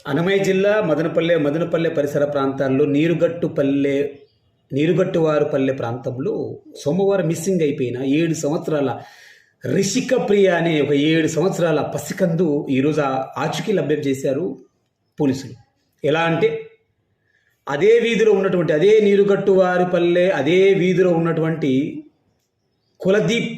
అన్నమయ్య జిల్లా మదనపల్లె పరిసర ప్రాంతాల్లో నీరుగట్టువారిపల్లె ప్రాంతంలో సోమవారం మిస్సింగ్ అయిపోయిన 7 సంవత్సరాల రిషిక ప్రియ అనే ఒక 7 సంవత్సరాల పసికందు ఈరోజు ఆచూకీ లభ్యం చేశారు పోలీసులు. ఎలా అంటే అదే వీధిలో ఉన్నటువంటి అదే వీధిలో ఉన్నటువంటి కులదీప్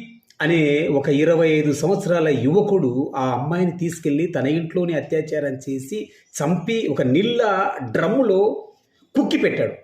అనే ఒక 25 సంవత్సరాల యువకుడు ఆ అమ్మాయిని తీసుకెళ్ళి తన ఇంట్లోనే అత్యాచారం చేసి చంపి ఒక నీళ్ళ డ్రమ్ములో కుక్కి పెట్టాడు.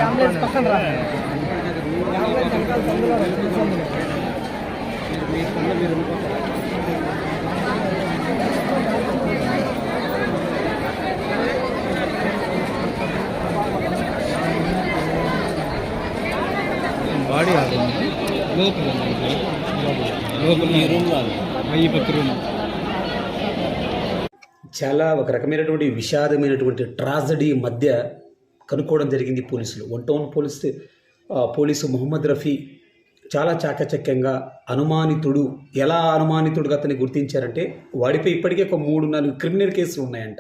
అంబులెన్స్ పక్కన రా బాడీ లోపల ఈ రూమ్లో ఈ పక్క రూమ్ చాలా ఒక రకమైనటువంటి విషాదమైనటువంటి ట్రాజడీ మధ్య కనుక్కోవడం జరిగింది పోలీసులు. 1 టౌన్ పోలీసు మొహమ్మద్ రఫీ చాలా చాకచక్యంగా ఎలా అనుమానితుడుగా అతన్ని గుర్తించారంటే వాడిపై ఇప్పటికే ఒక 3-4 క్రిమినల్ కేసులు ఉన్నాయంట.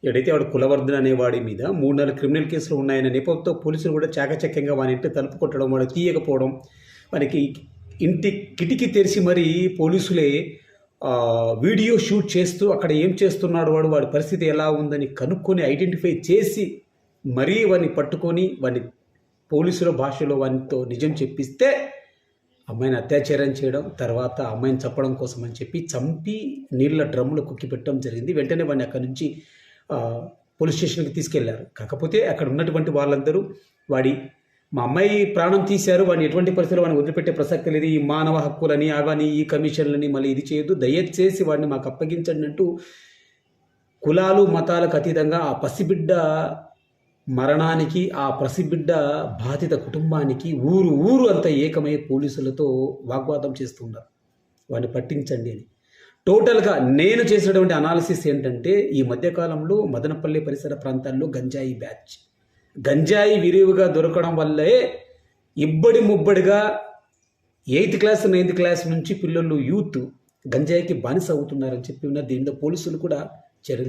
ఎడైతే వాడు కులవర్ధన్ అనే వాడి మీద 3-4 క్రిమినల్ కేసులు ఉన్నాయన్న నేపథ్యంతో పోలీసులు కూడా చాకచక్యంగా వాని ఇంటి తలుపు కొట్టడం, వాడు తీయకపోవడం, మనకి ఇంటి కిటికీ తెరిచి మరీ పోలీసులే వీడియో షూట్ చేస్తూ అక్కడ ఏం చేస్తున్నాడు వాడి పరిస్థితి ఎలా ఉందని కనుక్కొని ఐడెంటిఫై చేసి మరీ వాడిని పట్టుకొని వాడిని పోలీసుల భాషలో వానితో నిజం చెప్పిస్తే అమ్మాయిని అత్యాచారం చేయడం, తర్వాత అమ్మాయిని చంపడం కోసం అని చెప్పి చంపి నీళ్ళ డ్రమ్ములో కుక్కి పెట్టడం జరిగింది. వెంటనే వాడిని అక్కడి నుంచి పోలీస్ స్టేషన్కి తీసుకెళ్లారు. కాకపోతే అక్కడ ఉన్నటువంటి వాళ్ళందరూ మా అమ్మాయి ప్రాణం తీశారు, వాడిని ఎటువంటి పరిస్థితుల్లో వాడిని వదిలిపెట్టే ప్రసక్తి లేదు, ఈ మానవ హక్కులని అవని ఈ కమిషన్లని మళ్ళీ ఇది చేయొద్దు, దయచేసి వాడిని మాకు అప్పగించండి అంటూ కులాలు మతాలకు అతీతంగా ఆ పసిబిడ్డ మరణానికి, ఆ పసిబిడ్డ బాధిత కుటుంబానికి ఊరు అంతా ఏకమై పోలీసులతో వాగ్వాదం చేస్తున్నారు, వాడిని పట్టించండి అని. టోటల్గా నేను చేసినటువంటి అనాలిసిస్ ఏంటంటే ఈ మధ్యకాలంలో మదనపల్లి పరిసర ప్రాంతాల్లో గంజాయి విరివిగా దొరకడం వల్లే ముబ్బడిగా 8th క్లాస్ 9th క్లాస్ నుంచి పిల్లలు యూత్ గంజాయికి బానిస అవుతున్నారని చెప్పి ఉన్నారు. దీంట్లో పోలీసులు కూడా